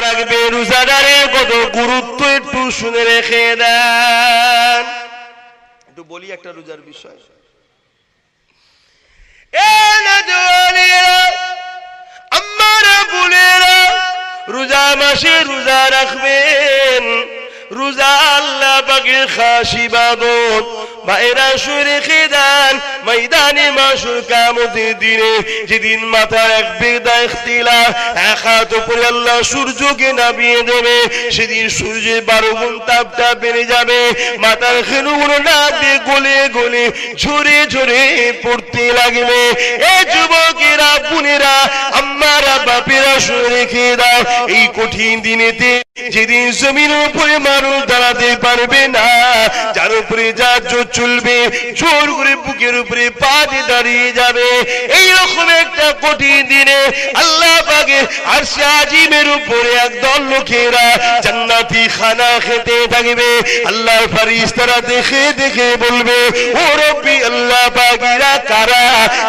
রাখবে, রোজাদারের কত গুরুত্ব একটু শুনে রেখে দেন। একটু বলি একটা রোজার বিষয়। আমারা বলেরা রোজা মাসে রোজা রাখবেন। রোজা আল্লাহ পাকের খাস ইবাদত। ভাইরা শুনে রেখে দেন, ময়দানে মাশর কিয়ামতের দিনে যেদিন মাথার এক বেদা ইখতিলাফ, এক হাত উপরে আল্লাহ সূর্যকে নামিয়ে দেবে, সেদিন সূর্যের 12 গুণ তাপটা বেড়ে যাবে, মাথার খেলুগুলো না দিয়ে গলে গলে ঝরে ঝরে পড়তে লাগবে। এ যুবকেরা, বোনেরা, আম্মারা, বাপেরা শুনে রেখে দাও, এই কঠিন দিনেতে যেদিন জমিনের উপরে মানুষ দাঁড়াতে পারবে না, যার উপরে যা জোর চলবে, জোর করে বুকের উপরে পা দিয়ে দাঁড়িয়ে যাবে, এইরকম একটা কঠিন দিনে আল্লাহ পাকের আরশে আজিমের উপরে একদল লোকেরা জান্নাতি খানা খেতে থাকবে। আল্লাহর ফেরেশতারা দেখে দেখে বলবে, ও রব্বি আল্লাহ পাক, এরা কারা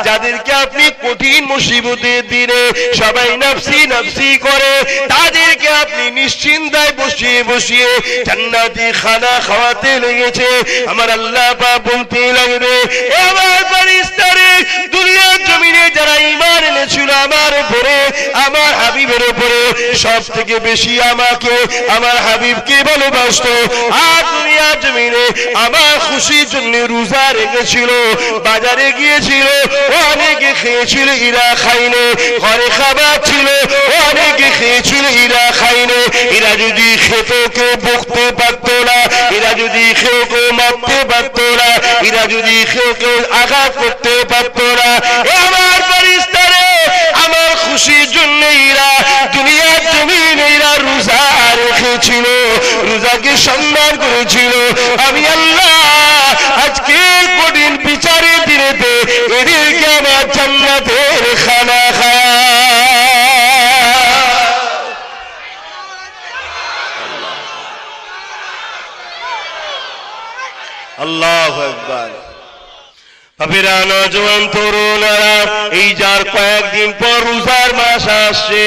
যাদেরকে আপনি কঠিন মুসিবতের দিনে সবাই নফসি নফসি করে, তাদেরকে আপনি নিশ্চিন্তায় বসিয়ে বসিয়ে জান্নাতি খানা খাওয়াতে লেগেছে। আমার আল্লাহ পাক বলতে লাগবে, আমার ফেরেশতারা, দুনিয়ার জমিনে যারা ঈমান এনেছিল আমার উপরে, আমার হাবিবের উপরে, সব থেকে বেশি আমাকে, আমার হাবিবকে ভালোবাসতো, আর দুনিয়ার জমিনে আমার খুশির জন্য রোজা রেখেছিল, বাজারে গিয়েছিল, অনেকে খেয়েছিল, এরা খাইনি, ঘরে খাবার ছিল, অনেকে খেয়েছিল, এরা খাইনি। এরা যদি খেত কেউ বকতে পারতো না, এরা যদি কেউ কেউ মারতে পারতো না, এরা যদি কেউ কেউ আঘাত করতে পারতো না। আমার ফেরেশতারা আমার খুশির জন্য এরা দুনিয়ার জমিনে এরা রোজা রেখেছিল, রোজাকে সম্মান করেছিল। আমি আল্লাহ আজকে কঠিন বিচারের দিনেতে এদেরকে আমার জান্নাতের খানা খাওয়া। আল্লাহু আকবার। বাপেরা, নওজোয়ান তরুণেরা, এই যার কয়েকদিন পর রোজার মাস আসছে,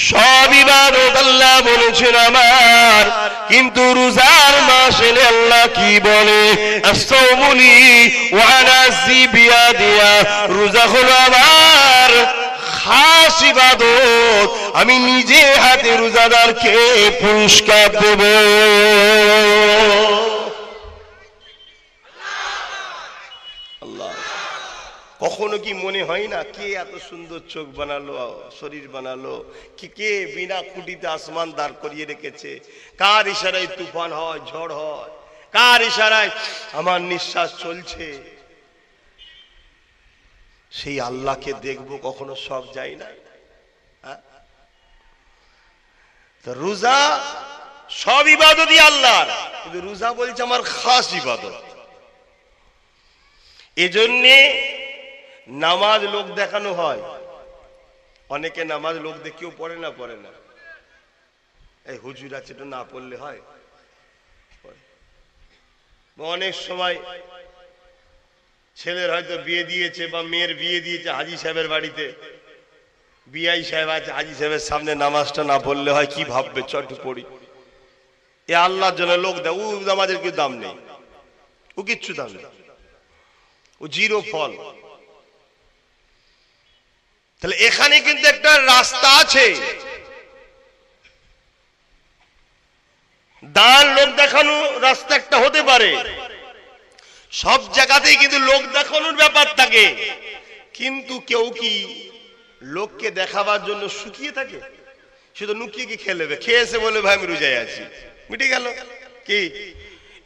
সব ইবাদত আল্লাহ বলেছেন আমার, কিন্তু রোজার মাস এলে আল্লাহ কি বলে? আস-সাওমু লি ওয়া আনা আজজি বিয়াদিয়া, রোজা হলো আমার খাস ইবাদত, আমি নিজে হাতে রোজাদারকে পুরস্কার দেব। কখনো কি মনে হয় না, কে এত সুন্দর চোখ বানালো, শরীর বানালো, কে বিনা খুঁটিতে আসমান দাঁড় করিয়ে রেখেছে, কার ইশারায় তুফান হয়, ঝড় হয়, কার ইশারায় আমার নিঃশ্বাস চলছে, সেই আল্লাহকে দেখবো, কখনো সব যায় না। রোজা সব ইবাদতই আল্লাহর, কিন্তু রোজা বলছে আমার খাস ইবাদত। এজন্যে নামাজ লোক দেখানো হয়, অনেকে নামাজ লোক দেখেও পড়ে না, পড়ে না, এই হুজুর আছে তো না পড়লে হয়। অনেক সময় ছেলের হয়তো বিয়ে দিয়েছে বা মেয়ের বিয়ে দিয়েছে হাজী সাহেবের বাড়িতে, বিআই সাহেব আছে, হাজী সাহেবের সামনে নামাজটা না পড়লে হয়, কি ভাববে, চটু পড়ি, এ আল্লাহর জন্য লোক দেয়, ও নামাজের কি দাম নেই, ও কিচ্ছু দাম নেই, ও জিরো ফল। তাহলে এখানে কিন্তু একটা রাস্তা আছে, দান লোক দেখানো রাস্তা একটা হতে পারে, সব জায়গাতেই কিন্তু লোক দেখানোর ব্যাপার থাকে, কিন্তু কেউ কি লোককে দেখাবার জন্য শুকিয়ে থাকে? সে তো নুকিয়ে কি খেয়ে নেবে, খেয়েছে বলে ভাই আমি রোজায় আছি, মিটে গেল কি?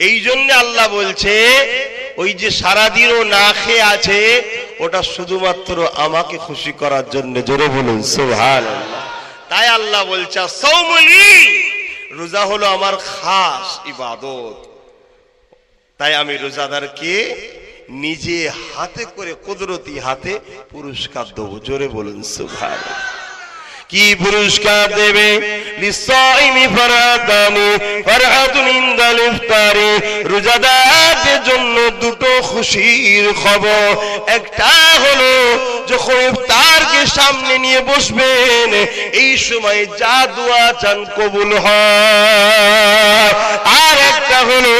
এই জন্য আল্লাহ বলছে, ওই যে সারাদিনও না খেয়ে আছে, ওটা শুধুমাত্র আমাকে খুশি করার জন্য। জোরে বলুন সুবহানাল্লাহ। তাই আল্লাহ বলছে সাওমু লি, রোজা হলো আমার খাস ইবাদত, তাই আমি রোজাদারকে নিজে হাতে করে কুদরতি হাতে পুরস্কার দেবো। জোরে বলুন সুবহানাল্লাহ। কি পুরস্কার দেবে? লিসাইমি ফারাতানি ফারহাতুন ইনদাল ইফতারি, রোজাদারদের জন্য দুটো খুশির খবর। একটা হলো যখন ইফতারকে সামনে নিয়ে বসবেন এই সময় যা দোয়া চান কবুল হয়। আর একটা হলো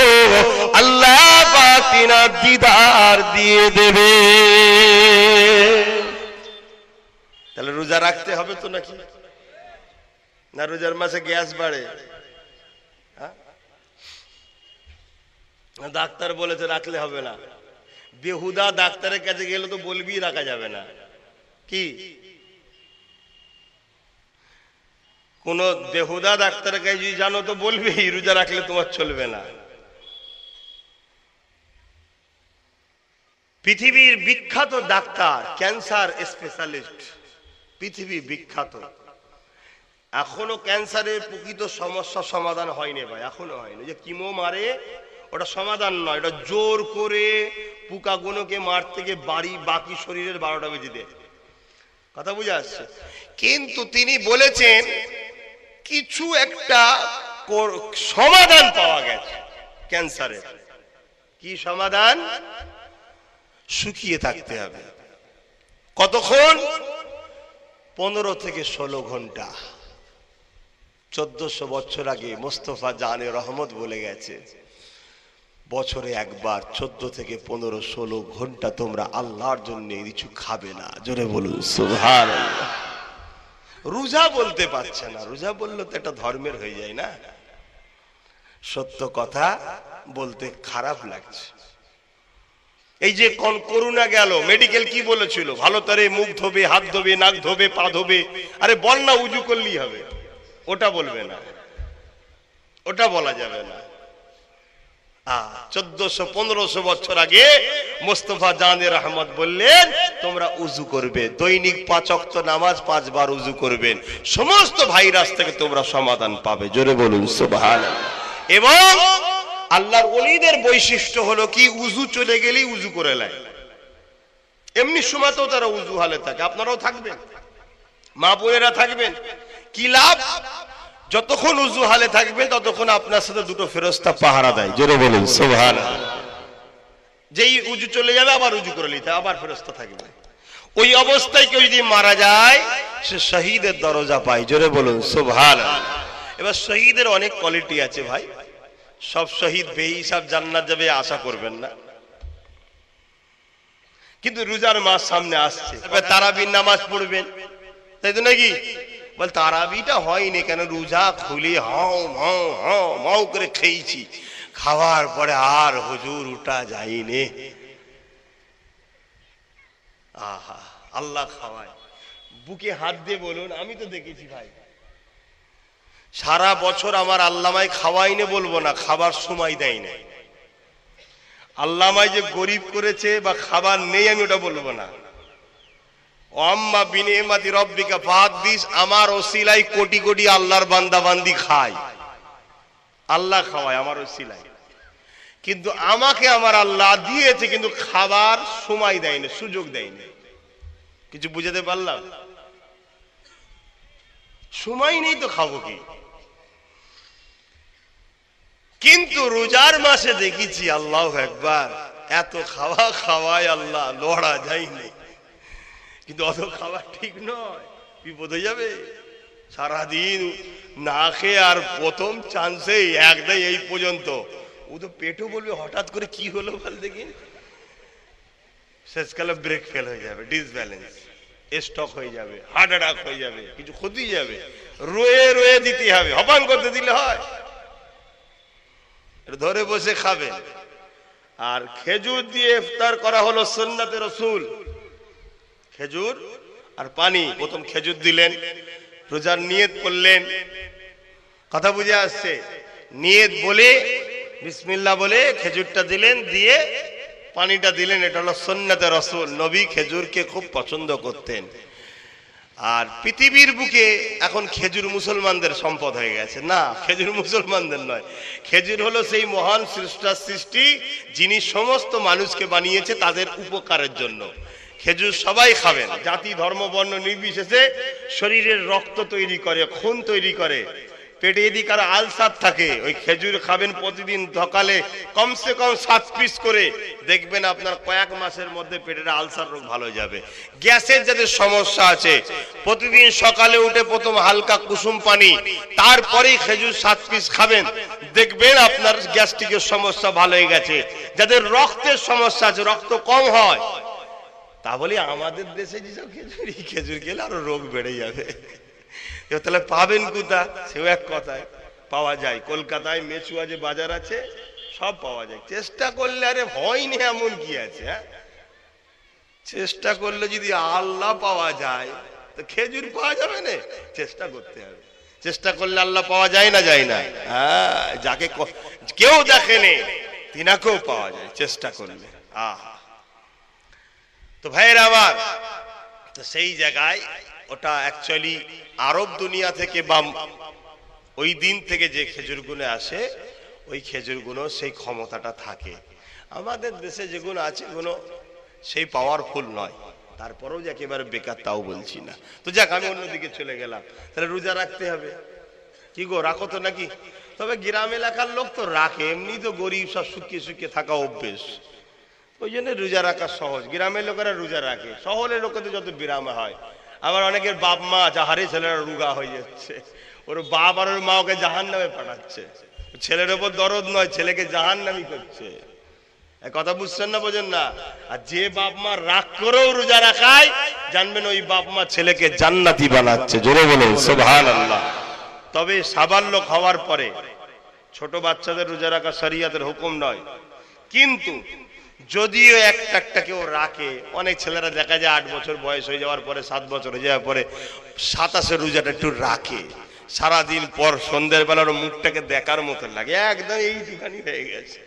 আল্লাহ পাক তিনার দিদার দিয়ে দেবে। তাহলে রোজা রাখতে হবে তো নাকি? না রোজার মাসে গ্যাস বাড়ে? ডাক্তার বলেছে রাখলে হবে না। বেহুদা ডাক্তারের কাছে গেলে তো বলবি রাখা যাবে না। কি কোন বেহুদা ডাক্তারের কাছে যদি জানো তো বলবি রোজা রাখলে তোমার চলবে না। পৃথিবীর বিখ্যাত ডাক্তার, ক্যান্সার স্পেশালিস্ট, পৃথিবী বিখ্যাত, এখনো ক্যান্সারের প্রকৃত সমস্যা সমাধান হয়নি ভাই, এখনো হয়নি। যে কিমো মারে ওটা সমাধান নয়, ওটা জোর করে পোকাগুলোকে মারতে গিয়ে বাকি শরীরের 12টা বেজে দেয়। কথা বুঝে আসছে? কিন্তু তিনি বলেছেন কিছু একটা সমাধান পাওয়া গেছে ক্যান্সারের। কি সমাধান? শুকিয়ে থাকতে হবে। কতক্ষণ? 15 থেকে 16 ঘন্টা। 1400 বছর আগে মোস্তফা জানে রহমত বলে গেছে বছরে একবার 14 থেকে 15, 16 ঘন্টা তোমরা আল্লাহর জন্য কিছু খাবে না। জোরে বলুন সুবহানাল্লাহ। রোজা বলতে পারছে না, রোজা বললে তো এটা ধর্মের হয়ে যায় না। সত্য কথা বলতে খারাপ লাগছে। এই যে করোনা গেল, মেডিকেল কি বলেছিল? ভালো করে মুখ ধোবে, হাত ধোবে, নাক ধোবে, পা ধোবে। আরে বল না উজু করলেই হবে, ওটা বলবে না, ওটা বলা যাবে না। 1400-1500 বছর আগে মোস্তফা জানে রহমত বললেন তোমরা উজু করবে, দৈনিক 5 ওয়াক্ত নামাজ 5 বার উজু করবেন, সমস্ত ভাইরাস থেকে তোমরা সমাধান পাবে। জোরে বলুন সুবহানাল্লাহ। এবং আল্লাহর ওলিদের বৈশিষ্ট্য হলো কি? উজু চলে গেলেই উজু করে নেয়। এমনি সময়তেও তারা উজু হালে থাকে। আপনারাও থাকবেন, মা বোনেরা থাকবেন। কি লাভ? যতক্ষণ উজু হালে থাকবেন ততক্ষণ আপনার সাথে দুটো ফেরেশতা পাহারা দেয়। জোরে বলুন সুবহানাল্লাহ। যেই উজু চলে যাবে আবার উজু করে নিতে, আবার ফেরেশতা থাকবে। ওই অবস্থায় কেউ যদি মারা যায় সে শহীদের দরজা পায়। জোরে বলুন সুবহানাল্লাহ। এবার শহীদের অনেক কোয়ালিটি আছে ভাই, সব শহীদ বেহিসাব জান্নাত যাবে আশা করবেন না। কিন্তু রোজার মাস সামনে আসছে, তারাবির নামাজ পড়বেন, তাই তো নাকি? বল তারাবিটা হয়নি কেন? রোজা খুলে হাও হাও হাও মাও করে খেয়েছি, খাওয়ার পরে আর হুজুর উঠা যায়নি। আহা, আল্লাহ খাওয়ায়। বুকে হাত দিয়ে বলুন, আমি তো দেখেছি ভাই সারা বছর আমার আল্লামাই খাওয়াইনে বলবো না, খাবার সময় দেয় না। আল্লামাই যে গরিব করেছে বা খাবার নেই আমি ওটা বলবো না। আম্মা বিনিমাতি রব্বিকা ফাহাদ্দিস, আমার ওসিলাই কোটি কোটি আল্লাহর বান্দা বান্দি খায়, আল্লাহ খাওয়ায় আমার ওসিলাই। কিন্তু আমাকে আমার আল্লাহ দিয়েছে, কিন্তু খাবার সময় দেয়নি, সুযোগ দেয়নি। কিছু বুঝাতে পারলাম? সময় নেই তো খাবো কি? কিন্তু রোজার মাসে দেখেছি আল্লাহু আকবার, এত খাওয়া খাওয়ায় আল্লাহ, লড়া যায়নি। কিন্তু অত খাওয়া ঠিক নয়, বিপদ হয়ে যাবে। সারাদিন না খেয়ে আর প্রথম চান্সে একদম এই পর্যন্ত, ও তো পেটও বলবে হঠাৎ করে কি হলো বল দেখি, শেষকালে ব্রেক ফেল হয়ে যাবে, ডিসব্যালেন্স, স্টক হয়ে যাবে, হার্ট অ্যাটাক হয়ে যাবে, কিছু ক্ষতি যাবে। রয়ে রয়ে দিতে হবে, হপান করতে দিলে হয়? ধরে বসে খাবে। আর খেজুর দিয়ে ইফতার করা হলো সুন্নাতে রাসূল। খেজুর আর পানি, প্রথম খেজুর দিলেন, রোজার নিয়ত করলেন। কথা বুঝে আসছে? নিয়ত বলে বিসমিল্লাহ বলে খেজুরটা দিলেন, দিয়ে পানিটা দিলেন। এটা হলো সুন্নাতে রাসূল। নবী খেজুরকে খুব পছন্দ করতেন। আর পৃথিবীর বুকে এখন খেজুর মুসলমানদের সম্পদ হয়ে গেছে। না, খেজুর মুসলমানদের নয়, খেজুর হলো সেই মহান সৃষ্টার সৃষ্টি যিনি সমস্ত মানুষকে বানিয়েছে তাদের উপকারের জন্য। খেজুর সবাই খাবেন, জাতি ধর্ম বর্ণ নির্বিশেষে। শরীরের রক্ত তৈরি করে, খুন তৈরি করে। পেটে যদি কারো আলসার থাকে, ওই খেজুর খাবেন প্রতিদিন সকালে কমসে কম 7 পিস করে, দেখবেন আপনার কয়েক মাসের মধ্যে পেটের আলসার রোগ ভালো হয়ে যাবে। গ্যাসের যাদের সমস্যা আছে, প্রতিদিন সকালে উঠে প্রথম হালকা কুসুম পানি, তারপরেই খেজুর 7 পিস খাবেন, দেখবেন আপনার গ্যাস্ট্রিকের সমস্যা ভালো হয়ে গেছে। যাদের রক্তের সমস্যা আছে, রক্ত কম হয়, তা বলি আমাদের দেশে যেসব খেজুর খেলে আরো রোগ বেড়ে যাবে। তাহলে পাবেন কোথা? সেও এক কথায় পাওয়া যায়। কলকাতায় মেচুয়া যে বাজার আছে, সব পাওয়া যায়। চেষ্টা করলে, আরে হয়নি এমন কি আছে? চেষ্টা করলে যদি আল্লাহ পাওয়া যায়, তো খেজুর পাওয়া যাবে না? চেষ্টা করতে হবে। চেষ্টা করলে আল্লাহ পাওয়া যায় না? যায় না? হ্যাঁ, যাকে কেউ দেখেনি তিনাকেও পাওয়া যায় চেষ্টা করলে। তো ভাইয়ের আমার, তো সেই জায়গায় ওটা অ্যাকচুয়ালি আরব দুনিয়া থেকে বা ওই দিন থেকে যে খেজুরগুলো আসে, ওই খেজুরগুলো সেই ক্ষমতাটা থাকে। আমাদের দেশে যেগুলো আছে, এগুলো সেই পাওয়ারফুল নয়। তারপরেও যে একেবারে বেকার তাও বলছি না। তো যাক, আমি অন্যদিকে চলে গেলাম। তাহলে রোজা রাখতে হবে। কি গো, রাখো তো নাকি? তবে গ্রাম এলাকার লোক তো রাখে, এমনি তো গরিব, সব শুকিয়ে শুকিয়ে থাকা অভ্যেস, ওই জন্য রোজা রাখা সহজ। গ্রামের লোকেরা রোজা রাখে, শহরের লোকেদের যত বিরামে হয়। আবার অনেকের বাপ মা যাহারে ছেলেরা রোগা হয়ে যাচ্ছে, ওর বাপ আর ওর মা ওকে জাহান্নামে পাঠাচ্ছে। ছেলের ওপর দরদ নয়, ছেলেকে জাহান্নামি করছে। কথা বুঝছেন না? বোঝেন না? আর যে বাপ মা রাগ করেও রোজা রাখায়, জানবেন ওই বাপ মা ছেলেকে জান্নাতি বানাচ্ছে। জোরে বলুন সুবহানাল্লাহ। তবে সাবালক হওয়ার পরে ছোট বাচ্চাদের রোজা রাখা শরীয়তের হুকুম নয়, কিন্তু যদিও একটা কেউ রাখে, অনেক ছেলেরা দেখা যায় 8 বছর বয়স হয়ে যাওয়ার পরে, 7 বছর হয়ে যাওয়ার পরে 27 রোজাটা একটু রাখে। সারাদিন পর সন্ধ্যের বেলার মুখটাকে দেখার মতো লাগে, একদম এইটুখানি হয়ে গেছে।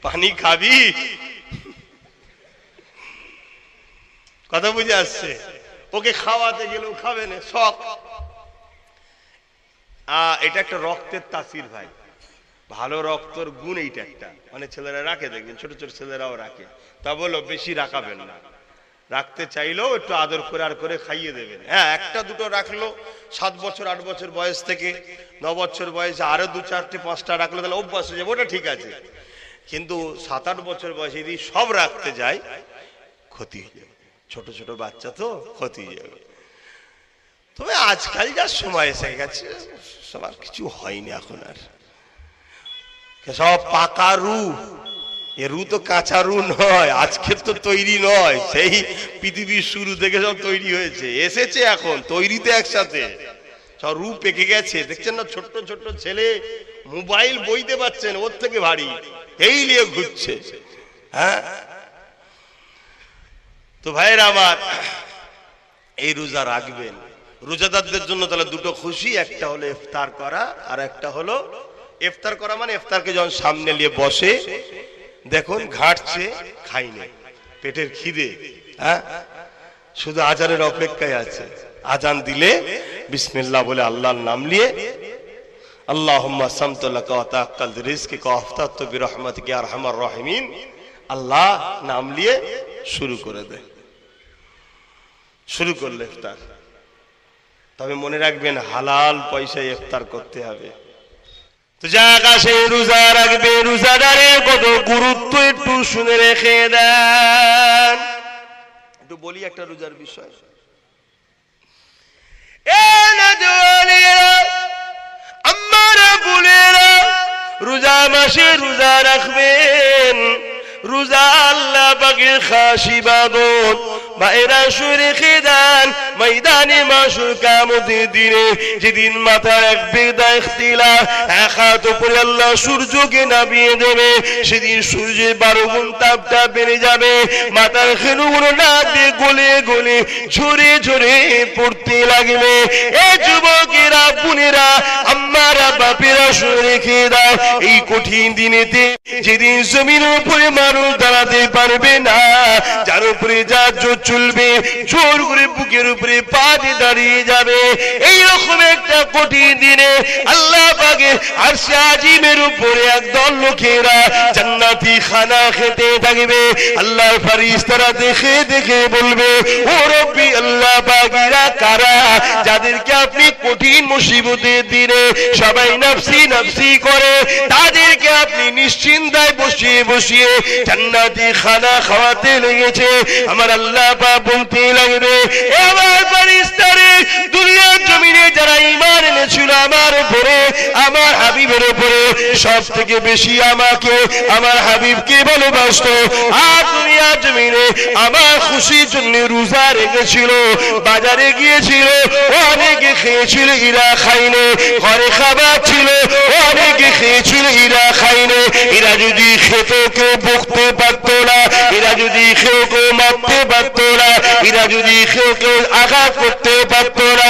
পানি খাবি? কথা বুঝে আসছে? ওকে খাওয়াতে গেলেও খাবে না, শখ। এটা একটা রক্তের তাসির ভাই, ভালো রক্তর গুণ এইটা একটা। অনেক ছেলেরা রাখে, দেখবেন ছোট ছোট ছেলেরাও রাখে। তা বলো বেশি রাখাবেন না, রাখতে চাইলেও একটু আদর করে আর করে খাইয়ে দেবেন। হ্যাঁ, একটা দুটো রাখলো, 7 বছর 8 বছর বয়স থেকে 9 বছর বয়সে আরো 2 4টে 5টা রাখলো, তাহলে অভ্যাস হয়ে যাবে, ওটা ঠিক আছে। কিন্তু 7-8 বছর বয়সে যদি সব রাখতে যায়, ক্ষতি হয়ে যাবে। ছোট ছোট বাচ্চা তো, ক্ষতি হয়ে যাবে। তবে আজকাল যা সময় এসে গেছে, সবার কিছু হয়নি এখন আর। সব পাকা রু, এ রু তো কাঁচা রু নয়, আজকের তো তৈরি নয়, সেই পৃথিবীর শুরু থেকে সব তৈরি হয়েছে, এসেছে এখন তৈরিতে একসাথে। সব রু পেকে গেছে, দেখছেন না? ছোট্ট ছোট্ট ছেলে মোবাইল বইতে পারছেন, ওর থেকে ভারী, এই নিয়ে ঘুরছে। হ্যাঁ, তো ভাইয়ের আমার, এই রোজা রাখবেন। রোজাদারদের জন্য তাহলে দুটো খুশি, একটা হলো ইফতার করা, আর একটা হলো ইফতার করা মানে ইফতারকে যখন সামনে নিয়ে বসে, দেখুন ঘাটছে, খাইনি, পেটের খিদে, হ্যাঁ, শুধু আজানের অপেক্ষায় আছে। আজান দিলে বিসমিল্লাহ বলে আল্লাহর নাম নিয়ে, আল্লাহুম্মা সামতু লাকা ওয়া তাআক্কাল রিজকিকা ওয়া আফতারতু বিরহমাতিকা ইয়া আরহামার রাহিমিন, আল্লাহ নাম নিয়ে শুরু করে দেয়। শুরু করলে ইফতার। তবে মনে রাখবেন, হালাল পয়সায় ইফতার করতে হবে। তো যাক, আসে রোজা রাখবে, রোজাদারের কত গুরুত্ব একটু শুনে রেখে দেন। একটু বলি একটা রোজার বিষয়। আমরা বলেরা রোজা মাসে রোজা রাখবেন। রোজা আল্লাহ পাকের খাস ইবাদত। ভাইরা শুনে রেখে দেন, ময়দানে মাশর কিয়ামতের দিনে, যেদিন মাথার এক বেদা ইখতিলাফ, এক হাত উপরে আল্লাহ সূর্যকে নামিয়ে দেবে, সেদিন সূর্যের 12 গুণ তাপটা বেড়ে যাবে, মাথার খেলুগুলো না দিয়ে গলে গলে ঝরে ঝরে পড়তে লাগবে। এ যুবকেরা, বোনেরা, আম্মারা বাপেরা শুনে রেখে দাও, এই কঠিন দিনেতে যেদিন জমিনের উপরে মানুষ দাঁড়াতে পারবে না, যার উপরে যা জোর চলবে, জোর করে বুকের উপরে পা দিয়ে দাঁড়িয়ে যাবে, এইরকম একটা কঠিন দিনে আল্লাহ পাকের আরশে আজিমের উপরে একদল লোকেরা জান্নাতি খানা খেতে থাকবে। আল্লাহর ফেরেশতারা দেখে দেখে বলবে, ও রব্বি আল্লাহ পাকেরা কারা যাদেরকে আপনি কঠিন মুসিবতের দিনে সবাই নফসি নফসি করে, তাদেরকে আপনি নিশ্চিন্তায় বসিয়ে বসিয়ে জান্নাতি খানা খাওয়াতে লেগেছে। আমার আল্লাহ পাক বলতে লাগবে, আমার ফেরেশতারা দুনিয়ার জমিনে যারা ঈমান এনেছিল আমার উপরে, আমার হাবিবের উপরে, সব থেকে বেশি আমাকে আমার হাবিবকে ভালোবাসতো, আর দুনিয়ার জমিনে আমার খুশির জন্য রোজা রেখেছিল, বাজারে গিয়েছিল, অনেকে খেয়েছিল, এরা খাইনি, ঘরে খাবার ছিল, অনেকে খেয়েছিল, এরা খাইনি। এরা যদি খেত কেউ বকতে পারতো না, এরা যদি কেউ কেউ মারতে পারতো না, এরা যদি কেউ কেউ আঘাত করতে পারতো না।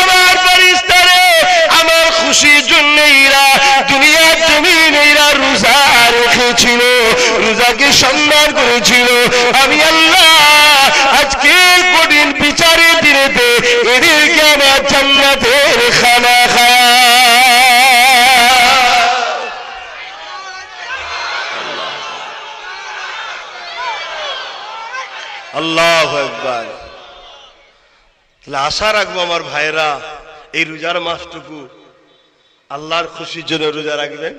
আমার ফেরেশতারা আমার খুশির জন্য এরা দুনিয়ার জমিনে এরা রোজা রেখেছিল, রোজাকে সম্মান করেছিল। আমি আল্লাহ আজকে কঠিন বিচারের দিনেতে এদেরকে আমার জান্নাতের খানা খাওয়া। আল্লাহু আকবার। তাহলে আশা রাখবো আমার ভাইরা, এই রোজার মাসটুকু আল্লাহর খুশির জন্য রোজা রাখবেন।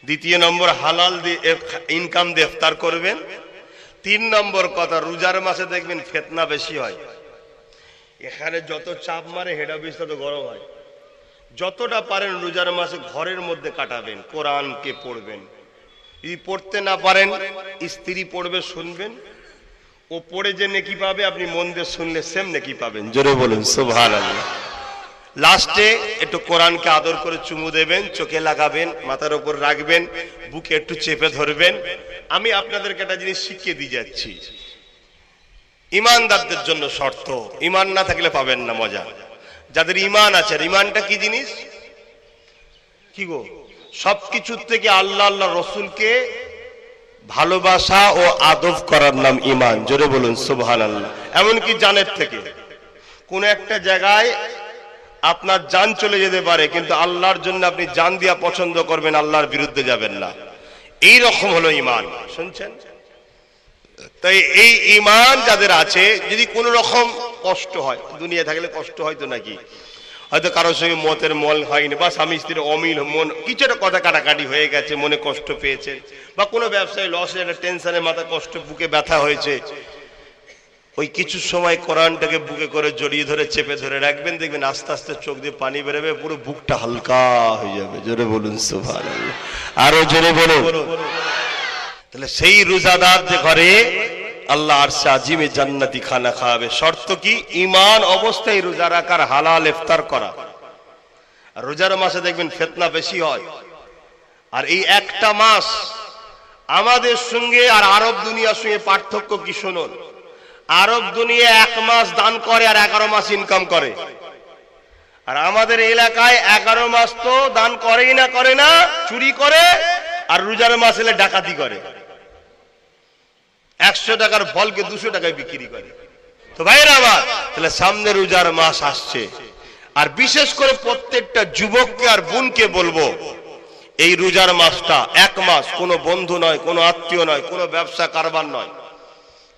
দ্বিতীয় নম্বর, হালাল দিয়ে ইনকাম দিয়ে ইফতার করবেন। 3 নম্বর কথা, রোজার মাসে দেখবেন ফিতনা বেশি হয়। এখানে যত চাপ মারে হেড অফিস তত গরম হয়। যতটা পারেন রোজার মাসে ঘরের মধ্যে কাটাবেন, কোরআনকে পড়বেন। যদি পড়তে না পারেন স্ত্রী পড়বে, শুনবেন, ও পড়ে যে নেকি পাবে আপনি মন দিয়ে শুনলে সেম নেকি পাবেন। জোরে বলুন সুবহানাল্লাহ। লাস্টে একটু কোরআনকে আদর করে চুমু দেবেন, চোখে লাগাবেন, মাথার উপর রাখবেন, বুকে একটু চেপে ধরবেন। আমি আপনাদেরকে একটা জিনিস শিখিয়ে দিয়ে যাচ্ছি, ইমানদারদের জন্য শর্ত, ইমান না থাকলে পাবেন না মজা। যাদের ইমান আছে, ইমানটা কি জিনিস? কি গো? সবকিছুর থেকে আল্লাহ আল্লাহ রসুলকে ভালোবাসা ও আদব করার নাম ইমান। জোরে বলুন সুবহানাল্লাহ। এমনকি জানের থেকে কোন একটা জায়গায় আপনার জান চলে যেতে পারে, কিন্তু আল্লাহর জন্য আপনি জান দিয়া পছন্দ করবেন, আল্লাহর বিরুদ্ধে যাবেন না। এই রকম হলো ইমান। শুনছেন? তাই এই ইমান যাদের আছে, যদি কোন রকম কষ্ট হয়, দুনিয়া থাকলে কষ্ট হয়তো নাকি, হয়তো কারোর সঙ্গে মতের মল হয়নি, বা স্বামী স্ত্রীর অমিল, মন কিছু একটা কথা কাটাকাটি হয়ে গেছে, মনে কষ্ট পেয়েছে, বা কোনো ব্যবসায় লসের একটা টেনশনে মাথা কষ্ট, বুকে ব্যথা হয়েছে, ওই কিছু সময় কোরআনটাকে বুকে করে জড়িয়ে ধরে চেপে ধরে রাখবেন, দেখবেন আস্তে আস্তে চোখ দিয়ে পানি বেরোবে, পুরো বুকটা হালকা হয়ে যাবে। জোরে বলুন সুবহানাল্লাহ। আরো জোরে বলুন। তাহলে সেই রোজাদার যে ঘরে আল্লাহ আরশে আজিমে জান্নাতি খানা খাওয়াবে। শর্ত কি? ঈমান অবস্থায় রোজা রাখার, হালাল ইফতার করা। আর রোজার মাসে দেখবেন ফিতনা বেশি হয়। আর এই একটা মাস আমাদের সঙ্গে আর আরব দুনিয়ার সঙ্গে পার্থক্য কি শুনুন। আরব দুনিয়া 1 মাস দান করে আর 11 মাস ইনকাম করে, আর আমাদের এলাকায় 11 মাস তো দান করেই না, করে না, চুরি করে, আর রোজার মাস এলে ডাকাতি করে। 100 টাকার ফলকে 200 টাকায় বিক্রি করে। তো ভাইরা আমার, তাহলে সামনে রোজার মাস আসছে, আর বিশেষ করে প্রত্যেকটা যুবককে আর বোনকে বলবো, এই রোজার মাসটা 1 মাস কোনো বন্ধু নয়, কোনো আত্মীয় নয়, কোনো ব্যবসা কারবার নয়,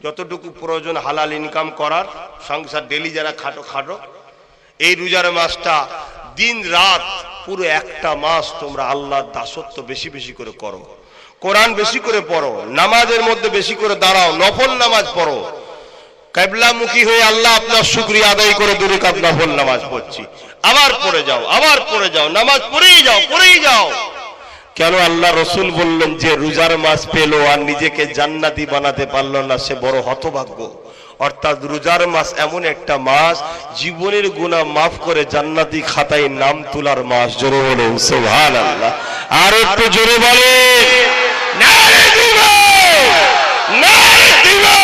যতটুকু প্রয়োজন হালাল ইনকাম করার, সংসার ডেলি যারা খাটো খাটো, এই রোজার মাসটা দিন রাত পুরো একটা মাস তোমরা আল্লাহর দাসত্ব বেশি বেশি করে করো, কোরআন বেশি করে পড়ো, নামাজের মধ্যে বেশি করে দাঁড়াও, নফল নামাজ পড়ো, কিবলামুখী হয়ে আল্লাহ আপনার শুকরিয়া আদায় করে 2 রাকাত নফল নামাজ পড়ছি, আবার পড়ে যাও, আবার পড়ে যাও, নামাজ পড়েই যাও, পড়েই যাও। কেন? আল্লাহ রসুল বললেন, যে রোজার মাস পেল আর নিজেকে জান্নাতি বানাতে পারলো না, সে বড় হতভাগ্য। অর্থাৎ রোজার মাস এমন একটা মাস, জীবনের গুনাহ মাফ করে জান্নাতি খাতায় নাম তোলার মাস। জোরে বলুন সুবহানাল্লাহ। আর একটু জোরে বলেন নারে দিবো, নারে দিবো।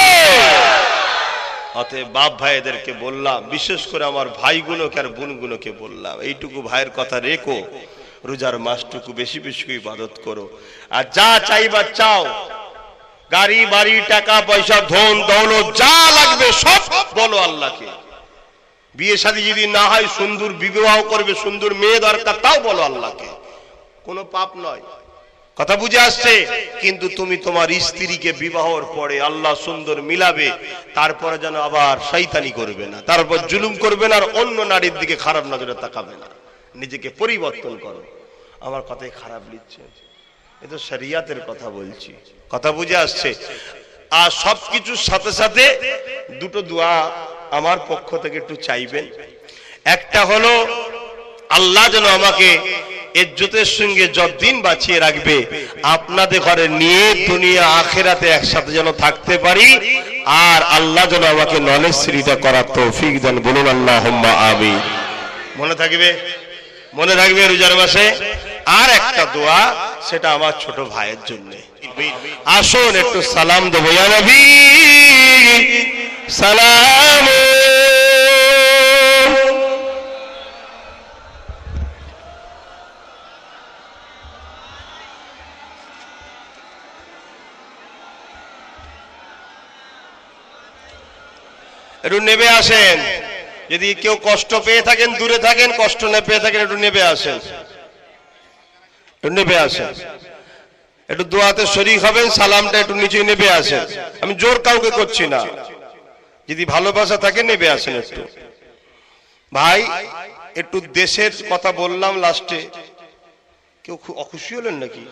অতএব বাপ ভাইদেরকে বললাম, বিশেষ করে আমার ভাইগুলোকে আর বোনগুলোকে বললাম, এইটুকু ভাইয়ের কথা রেখো, রোজার মাসটুকু বেশি বেশি ইবাদত করো। আর যা চাইবা চাও, গাড়ি বাড়ি টাকা পয়সা ধন দৌলত যা লাগবে সব বলো আল্লাহকে। বিয়ে শাদী যদি না হয় সুন্দর বিবাহ করবে, সুন্দর মেয়ে দরকার, তাও বলো আল্লাহকে, কোনো পাপ নয়। কথা বুঝে আসছে? কিন্তু তুমি তোমার স্ত্রীকে বিবাহর পরে আল্লাহ সুন্দর মিলাবে, তারপরে যেন আবার শয়তানি করবে না, তারপর জুলুম করবে না, আর অন্য নারীর দিকে খারাপ নজরে তাকাবে না। নিজেকে পরিবর্তন করো। আমার কথাই খারাপ লিখছে, এ তো শরিয়াতের কথা বলছি। কথা বুঝে আসছে? আর সবকিছুর সাথে সাথে দুটো দোয়া আমার পক্ষ থেকে একটু চাইবেন। একটা হলো আল্লাহ যেন আমাকে ইজ্জতের সঙ্গে যতদিন বাঁচিয়ে রাখবে, আপনাদের ঘরে নিয়ে দুনিয়া আখিরাতে একসাথে যেন থাকতে পারি, আর আল্লাহ যেন আমাকে নলেজ শ্রীটা করার তৌফিক দেন। বলুন আল্লাহুম্মা আমিন। মনে থাকবে? মনে থাকবে রোজার মাসে? আর একটা দোয়া, সেটা আমার ছোট ভাইয়ের জন্য। আসুন একটু সালাম দেবো। ইয়া নবী সালাম। একটু নেমে আসেন, যদি কেউ কষ্ট পেয়ে থাকেন, দূরে থাকেন, কষ্ট না পেয়ে থাকেন, একটু নেমে আসেন, একটু নেমে আসেন, একটু দোয়াতে শরীক হবেন, সালামটা একটু নিচে নেমে আসেন। আমি জোর কাউকে করছি না, যদি ভালোবাসা থাকে নেমে আসেন একটু। ভাই একটু দেশের কথা বললাম লাস্টে, কেউ অখুশি হলেন নাকি?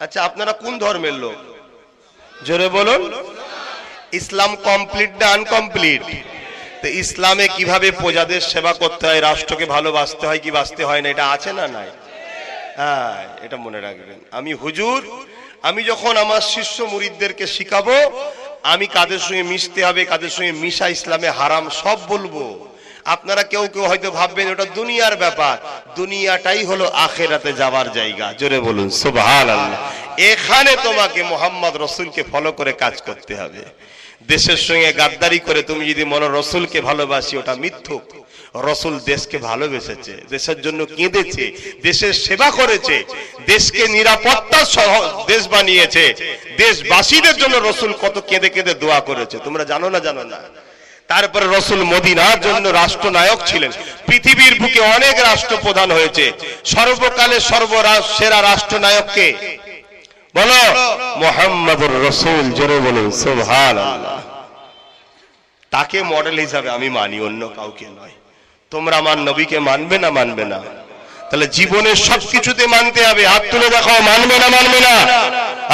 আচ্ছা, আপনারা কোন ধর্মের লোক? জোরে বলুন। ইসলাম কমপ্লিট না আনকমপ্লিট? তো ইসলামে কিভাবে প্রজাদের সেবা করতে হয়, রাষ্ট্রকে ভালোবাসতে হয় কি বাঁচতে হয় না, এটা আছে না নাই? হ্যাঁ, এটা মনে রাখবেন। আমি হুজুর, আমি যখন আমার শিষ্য মুরিদদেরকে শিখাবো, আমি কাদের সঙ্গে মিশতে হবে, কাদের সঙ্গে মিশা ইসলামে হারাম, সব বলবো। আপনারা কেউ কেউ হয়তো ভাববেন ওটা দুনিয়ার ব্যাপার, দুনিয়াটাই হলো আখিরাতে যাওয়ার জায়গা। জোরে বলুন সুবহানাল্লাহ। এখানে তোমাকে মুহাম্মদ রাসূলকে ফলো করে কাজ করতে হবে। দেশের সঙ্গে গাদ্দারি করে তুমি যদি মনে রাসূলকে ভালোবাসি, ওটা মিথ্যুক। রাসূল দেশকে ভালোবেসেছে, দেশের জন্য কেঁদেছে, দেশের সেবা করেছে, দেশকে নিরাপত্তা সহ দেশ বানিয়েছে। দেশবাসীদের জন্য রাসূল কত কেঁদে কেঁদে দোয়া করেছে, তোমরা জানো না? জানো না? তারপরে রাসূল মদিনার জন্য রাষ্ট্রনায়ক ছিলেন। পৃথিবীর বুকে অনেক রাষ্ট্রপ্রধান হয়েছে, সর্বকালে সেরা রাষ্ট্রনায়ক কে? বলো, মুহাম্মদুর রাসূল। জোরে বলুন সুবহানাল্লাহ। তাকে মডেল হিসাবে আমি মানি, অন্য কাউকে নয়। তোমরা আমার নবীকে মানবে না? মানবে না? তাহলে জীবনের সবকিছুতে মানতে হবে। হাত তুলে দেখাও, মানবে না? মানবে না?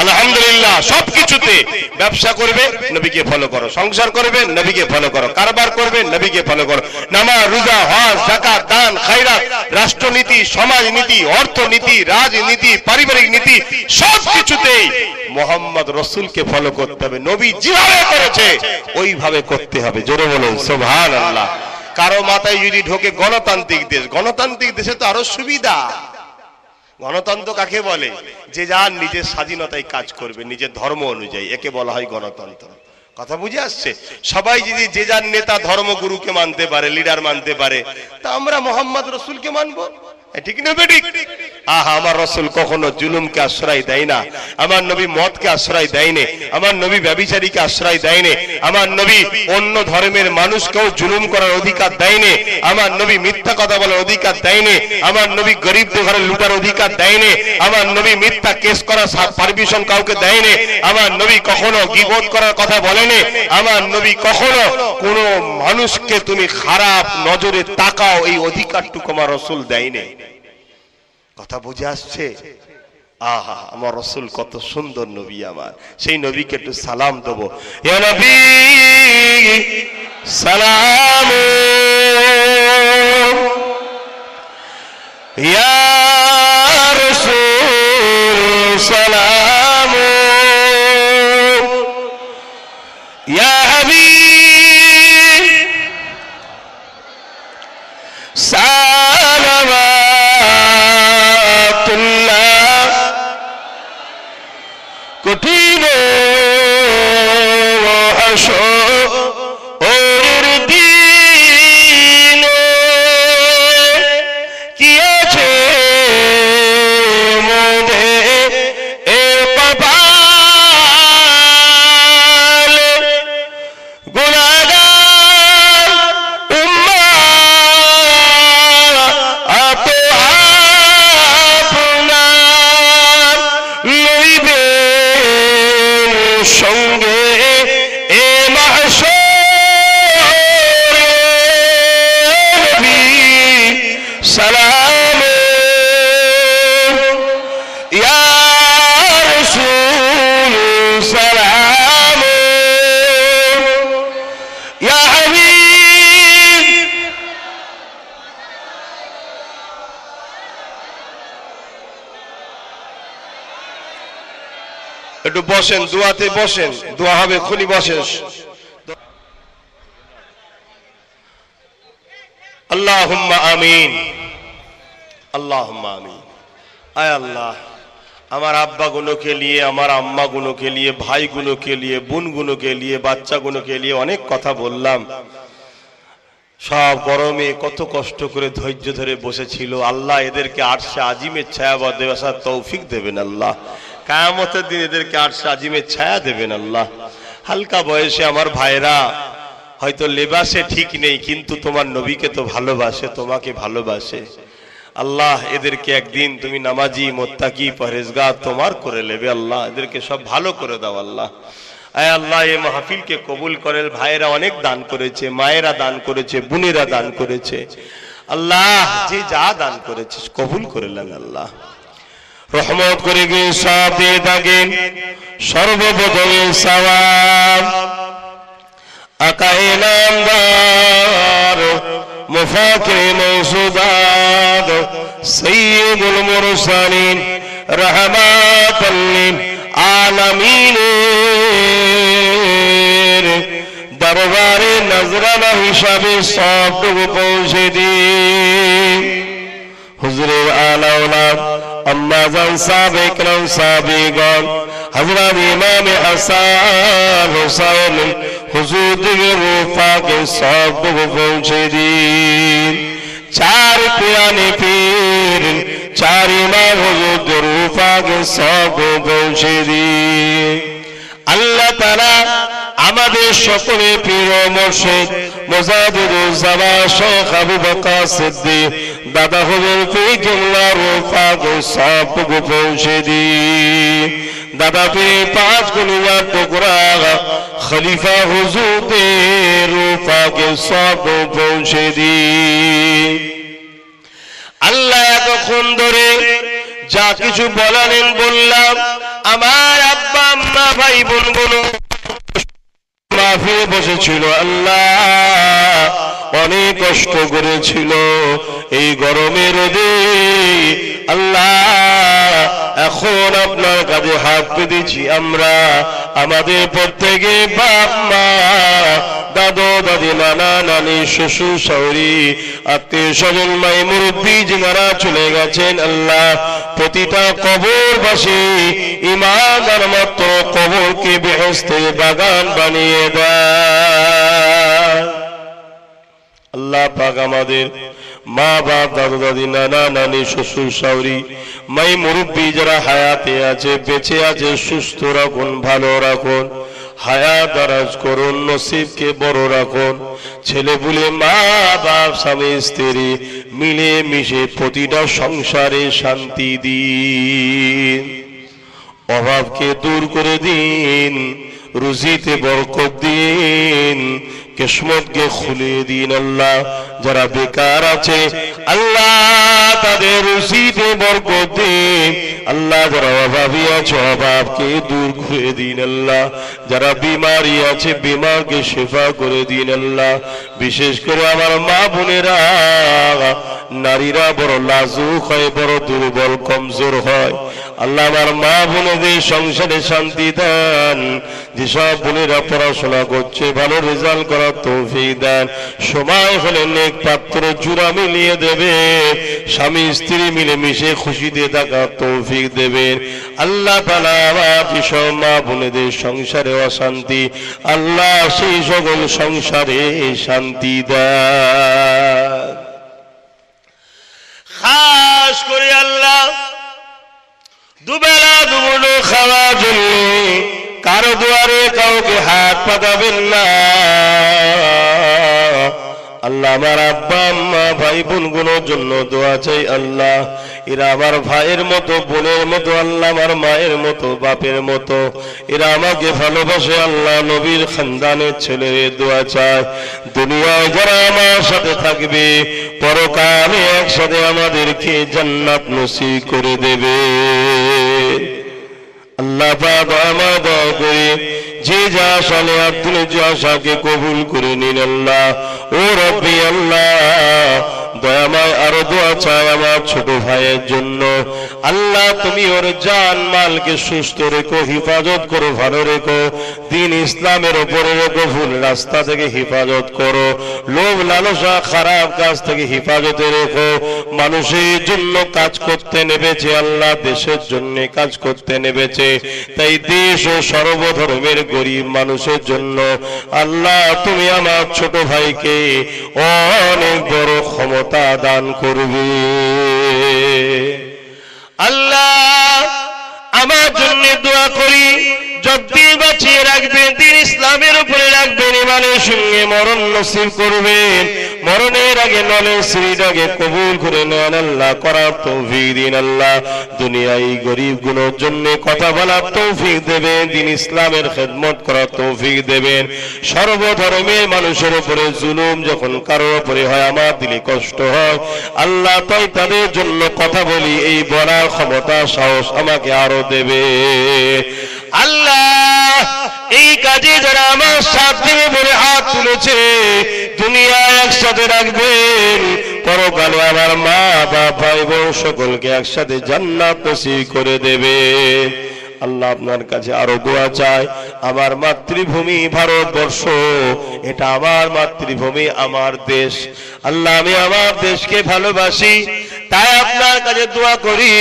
আলহামদুলিল্লাহ। সবকিছুতে ব্যবসা করবে, নবীকে ফলো করো। সংসার করবে, নবীকে ফলো করো। কারবার করবে, নবীকে ফলো করো। নামাজ, রোজা, হজ, যাকাত, দান, খায়রাত, রাষ্ট্রনীতি, সমাজনীতি, অর্থনীতি, রাজনীতি, পারিবারিক নীতি, সবকিছুতেই মুহাম্মদ রাসূলকে ফলো করতে হবে। নবী যেভাবে করেছে ওইভাবে করতে হবে। জোরে বলুন সুবহানাল্লাহ। কারো মাথায় যদি ঢোকে গণতান্ত্রিক দেশ, গণতান্ত্রিক দেশে তো আরো সুবিধা। গণতন্ত্র কাকে বলে? যে যার নিজের স্বাধীনতায় কাজ করবে, নিজের ধর্ম অনুযায়ী, একে বলা হয় গণতন্ত্র। কথা বুঝে আসছে? সবাই যদি যে যার নেতা ধর্মগুরুকে মানতে পারে, লিডার মানতে পারে, তা আমরা মুহাম্মদ রাসূলকে মানবো। ঠিক না বেঠিক? আহা, আমার রাসূল কখনো জুলুমকে আশ্রয় দেয় না। আমার নবী মদকে আশ্রয় দেয়নি, আমার নবী ব্যভিচারীকে আশ্রয় দেয়নি, আমার নবী অন্য ধর্মের মানুষকেও জুলুম করার অধিকার দেয়নি, আমার নবী মিথ্যা কথা বলার অধিকার দেয়নি, আমার নবী গরিবদের ঘরে লুটার অধিকার দেয়নি, আমার নবী মিথ্যা কেস করার পারমিশন কাউকে দেয়নি, আমার নবী কখনো গীবত করার কথা বলেনি, আমার নবী কখনো কোনো মানুষকে তুমি খারাপ নজরে তাকাও এই অধিকারটুকু আমার রাসূল দেয়নি। কথা বুঝে আসছে? আহা, আমার রাসূল কত সুন্দর নবী আমার, সেই নবীকে একটু সালাম দেবো। ইয়া নবী সালাম, ইয়া রাসূল সালাম, ইয়া হাবিব সালাম, কঠিন হাসর ও একটু বসেন, দোয়াতে বসেন, দোয়া হবে, খুনি বসেন। আল্লাহুম্মা আমিন, আল্লাহুম্মা আমিন। আয় আল্লাহ, আমার আব্বা গুলোকে নিয়ে, আমার আম্মা গুলোকে নিয়ে, ভাই গুলোকে নিয়ে, বোন গুলোকে নিয়ে, বাচ্চা গুলোকে নিয়ে অনেক কথা বললাম। সব গরমে কত কষ্ট করে ধৈর্য ধরে বসেছিল। আল্লাহ এদেরকে আরশে আজিমের ছায়া বা দেওয়ার তৌফিক দেবেন আল্লাহ। কিয়ামতের দিন এদেরকে আরশে আজিমের ছায়া দেবেন আল্লাহ। হালকা বয়সে আমার ভাইরা হয়তো লেবাসে ঠিক নেই, কিন্তু তোমার নবীকে তো ভালোবাসে, তোমাকে ভালোবাসে। আল্লাহ এদেরকে একদিন তুমি নামাজি, মুত্তাকি, পরহেজগার তোমার করে নেবে আল্লাহ। এদেরকে সব ভালো করে দাও আল্লাহ। আয় আল্লাহ, এই মাহফিলকে কবুল করেন। ভাইয়েরা অনেক দান করেছে, মায়েরা দান করেছে, বোনেরা দান করেছে। আল্লাহ যে যা দান করেছে কবুল করে নেন আল্লাহ। রহমত করে গিয়ে সব দিয়ে থাকেন। সর্বপ্রথমে সওয়াব আকায়ে নামদার মুফাকির মওসুদাত সাইয়্যিদুল মুরসালিন রাহমাতাল লিল আলামিন দরবারে নজরানা হিসাবে সবটুকু পৌঁছে দিন। হুজুরে আলা ওলাদ আম্মা জান সাহাবায়ে কেরাম সাহাবীগণ হযরত ইমাম হাসান হুসাইন হুজুর দিকে রূপাকে সবটুকু পৌঁছে দিন। চার পিয়ানে পীর, চার ইমাম হুজুর রূপাকে সবটুকু পৌঁছে দিন। আল্লাহ তাআলা আমাদের সকলের প্রিয় মুর্শিদ মুজাদ্দিদুল জামান শেখ আবু বকর সিদ্দিক দাদা হুজুর পীর কিবলা রূপাকে সবটুকু পৌঁছে দিন। দাদা পীর পাঁচ গুণিয়ার টুকরা খলিফা হুজুরের রূপাকে সবটুকু পৌঁছে দিন। আল্লাহ এতক্ষণ ধরে যা কিছু বলালেন বললাম। আমার আব্বা আম্মা ভাই বোন গুলো মাহফিলে বসেছিল, আল্লাহ অনেক কষ্ট করেছিল এই গরমের রোদে। আল্লাহ এখন আপনার কাছে হাত পেতেছি আমরা, আমাদের প্রত্যেকে বাপ মা, দাদু দাদি, নানা নানি, শ্বশুর শাশুড়ি, আত্মীয় স্বজন, মাই মুরব্বী যারা চলে গেছেন, আল্লাহ প্রতিটা কবরবাসী ঈমানদার মত কবরকে বেহেশতের বাগান বানিয়ে দেয়। আল্লাহ পাক আমাদের মা বাপ, দাদু দাদি, নানা নানি, শ্বশুর শাশুড়ি, মাই মুরব্বী যারা হায়াতে আছে, বেঁচে আছে, সুস্থ রাখুন, ভালো রাখুন, হায়াত দারাজ করুন, নসিবকে বড় রাখুন। ছেলে পুলে, মা বাপ, স্বামী স্ত্রী মিলে মিশে প্রতিটা সংসারে শান্তি দিন, অভাবকে দূর করে দিন, রুজিতে বরকত দিন, কিসমতকে খুলে দিন। আল্লাহ যারা বেকার আছে আল্লাহ তাদের রুজিতে বরকত দিন। আল্লাহ যারা অভাবী আছে অভাবকে দূর করে দিন। আল্লাহ যারা বিমারি আছে বিমারকে শিফা করে দিন। আল্লাহ বিশেষ করে আমার মা বোনেরা, নারীরা বড় লাজুক হয়, বড় দুর্বল কমজোর হয়। আল্লাহ আমার মা বোনেদের সংসারে শান্তি দেন। যেসব বোনেরা পড়াশোনা করছে ভালো রেজাল্ট করার তৌফিক দেন। সময় হলে নেক পাত্র জোড়া মিলিয়ে দেবে, স্বামী স্ত্রী মিলেমিশে খুশিতে থাকার তৌফিক দেবেন। আল্লাহ তাআলা আমার যেসব মা বোনেদের সংসারে অশান্তি, আল্লাহ সেই সকল সংসারে শান্তি দেন। খাস করে আল্লাহ দুবেলা দুমুঠো খাওয়ার জন্য কারো দুয়ারে কাউকে হাত পাতাবেন না। আল্লাহ আমার আব্বা আম্মা ভাই বোন গুলোর জন্য দোয়া চাই। আল্লাহ এরা আমার ভাইয়ের মতো, বোনের মতো, আল্লাহ আমার মায়ের মতো, বাপের মতো, এরা আমাকে ভালোবাসে। আল্লাহ নবীর খানদানের ছেলের দোয়া চাই। দুনিয়ায় যারা আমার সাথে থাকবে পরকালে একসাথে আমাদেরকে জান্নাত নসিব করে দেবে। আল্লাহ পাক আমার দোয়া করে যে যা সালে আপনি যে আশাকে কবুল করে নিন। আল্লাহ ও রব্বি আল্লাহ দয়াময় আরো দোয়া চাই আমার ছোট ভাইয়ের জন্য। আল্লাহ তুমি ওর জান মালকে সুস্থ রেখো, হিফাজত করো, ভালো রেখো, দিন ইসলামের উপরে রেখো, ভুল রাস্তা থেকে হিফাজত করো, লোভ লালসা খারাপ কাজ থেকে হিফাজতে রেখো। মানুষের জন্য কাজ করতে নেমেছে আল্লাহ, দেশের জন্য কাজ করতে নেমেছে, তাই দেশ ও সর্বধর্মের গরিব মানুষের জন্য আল্লাহ তুমি আমার ছোট ভাইকে অনেক বড় ক্ষমতা দান করবে। আল্লাহ আমার জন্য দোয়া করি, যতদিন বাঁচিয়ে রাখবেন, দিন ইসলামের উপরে রাখবেন, ইমানের সঙ্গে মরণ নসিব করবেন, মরণের আগে নলের শ্রীটাকে কবুল করে নেন আল্লাহ, করার তৌফিক দিন আল্লাহ। দুনিয়ায় গরিব গুলোর জন্য কথা বলার তৌফিক দেবেন, দিন ইসলামের খেদমত করার তৌফিক দেবেন। সর্বধর্মের মানুষের উপরে জুলুম যখন কারোর উপরে হয় আমার দিলে কষ্ট হয় আল্লাহ, তাই তাদের জন্য কথা বলি, এই বলার ক্ষমতা সাহস আমাকে আরো দেবে আল্লাহ। এই কাজে যারা আমার সাথ দেবে বলে হাত তুলেছে দুনিয়ায় একসাথে রাখবেন, পরকালে আমার মা বাবা ভাই বোন সকলকে একসাথে জান্নাত নসিব করে দেবে আল্লাহ। আপনার কাছে আরো দোয়া চাই, আমার মাতৃভূমি ভারতবর্ষ, এটা আমার মাতৃভূমি, আমার দেশ আল্লাহ, আমি আমার দেশকে ভালোবাসি, তাই আপনার কাছে দোয়া করি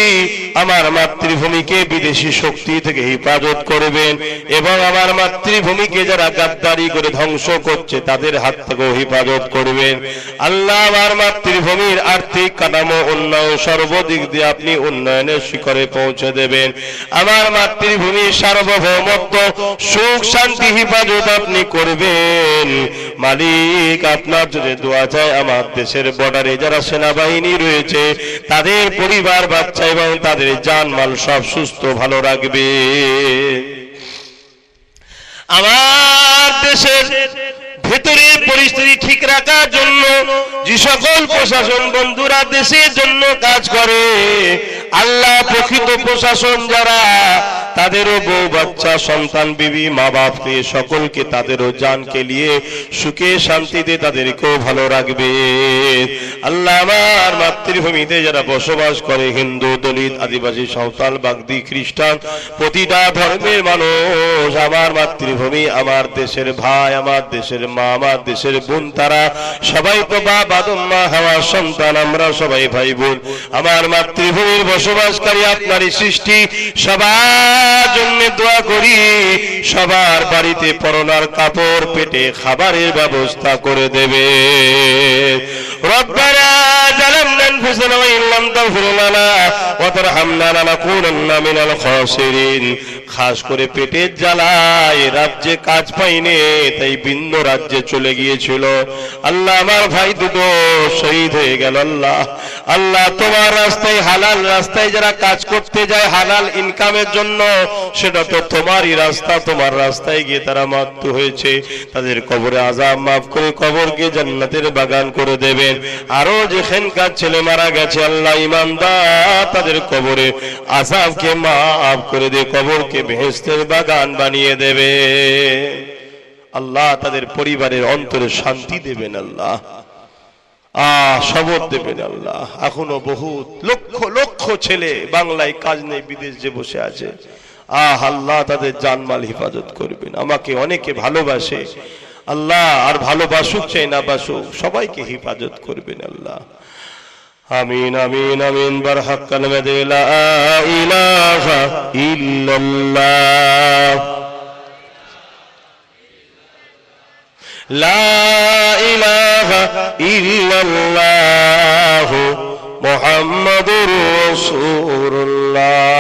আমার মাতৃভূমিকে বিদেশি শক্তি থেকে হেফাজত করবেন, এবং আমার মাতৃভূমিকে যারা গাদ্দারি করে ধ্বংস করছে তাদের হাত থেকেও হেফাজত করবেন আল্লাহ। আমার মাতৃভূমির আর্থিক কাঠামো উন্নয়ন সর্বদিক দিয়ে আপনি উন্নয়নের শিখরে পৌঁছে দেবেন। আমার মাতৃভূমির সার্বভৌমত্ব সুখ শান্তি হেফাজত আপনি করবেন মালিক। আপনার যদি দোয়া চাই আমার দেশের বর্ডারে যারা সেনাবাহিনী রয়েছে তাদের পরিবার বাচ্চা এবং তাদের জানমাল সব সুস্থ ভালো রাখবে। আমার দেশের ভেতরের পরিস্থিতি ঠিক রাখার জন্য যে সকল প্রশাসন বন্ধুরা দেশের জন্য কাজ করে আল্লাহ, প্রকৃত প্রশাসন যারা তাদেরও বউ বাচ্চা সন্তান বিবি মা বাপকে সকলকে তাদেরও জানকে নিয়ে সুখে শান্তিতে তাদেরকেও ভালো রাখবে আল্লাহ। আমার মাতৃভূমিতে যারা বসবাস করে হিন্দু দলিত আদিবাসী সাঁওতাল বাগদি খ্রিস্টান প্রতিটা ধর্মের মানুষ, আমার মাতৃভূমি আমার দেশের ভাই আমার দেশের মা আমার দেশের বোন, তারা সবাই তো বাপ আদম মা হাওয়ার সন্তান, আমরা সবাই ভাই বোন। আমার মাতৃভূমির বসবাসকারী আপনারই সৃষ্টি, সবার জন্য দোয়া করি সবার বাড়িতে পরনার কাপড় পেটে খাবারের ব্যবস্থা করে দেবে। রব্বানা জালামনা আনফুসানা ওয়া ইল্লাম তাগফির লানা ওয়া তারহামনা লানাকুনান্না মিনাল খাসিরিন। খাস করে পেটের জ্বালায় রাজ্যে কাজ পাইনি তাই ভিন্ন রাজ্যে চলে গিয়েছিল আল্লাহ, আমার ভাই দুটো শহীদ হয়ে গেল আল্লাহ। আল্লাহ তোমার রাস্তায় হালাল রাস্তায় যারা কাজ করতে যায় হালাল ইনকামের জন্য, সেটা তো তোমারই রাস্তা, তোমার রাস্তায় গিয়ে তারা মৃত্যু হয়েছে, তাদের কবরে আযাব মাফ করে কবরকে জান্নাতের বাগান করে দেবেন। আরো যেখানকার ছেলে মারা গেছে আল্লাহ ইমানদার, তাদের কবরে আযাবকে মাফ করে দিয়ে কবরকে বেহেশতের বাগান বানিয়ে দেবে আল্লাহ। তাদের পরিবারের অন্তরে শান্তি দেবেন আল্লাহ, সবর দেবেন আল্লাহ। এখনো বহুত লক্ষ লক্ষ ছেলে বাংলায় কাজ নেই বিদেশ যে বসে আছে, আল্লাহ তাদের জানমাল হেফাজত করবেন। আমাকে অনেকে ভালোবাসে আল্লাহ, আর ভালোবাসুক চাই না বাসুক সবাইকে হেফাজত করবেন আল্লাহ। আমিন আমিন আমিন। বারহাক কালমে লা ইলাহা ইল্লাল্লাহ লা ইলাহা ইল্লাল্লাহ মুহাম্মাদুর রাসূলুল্লাহ।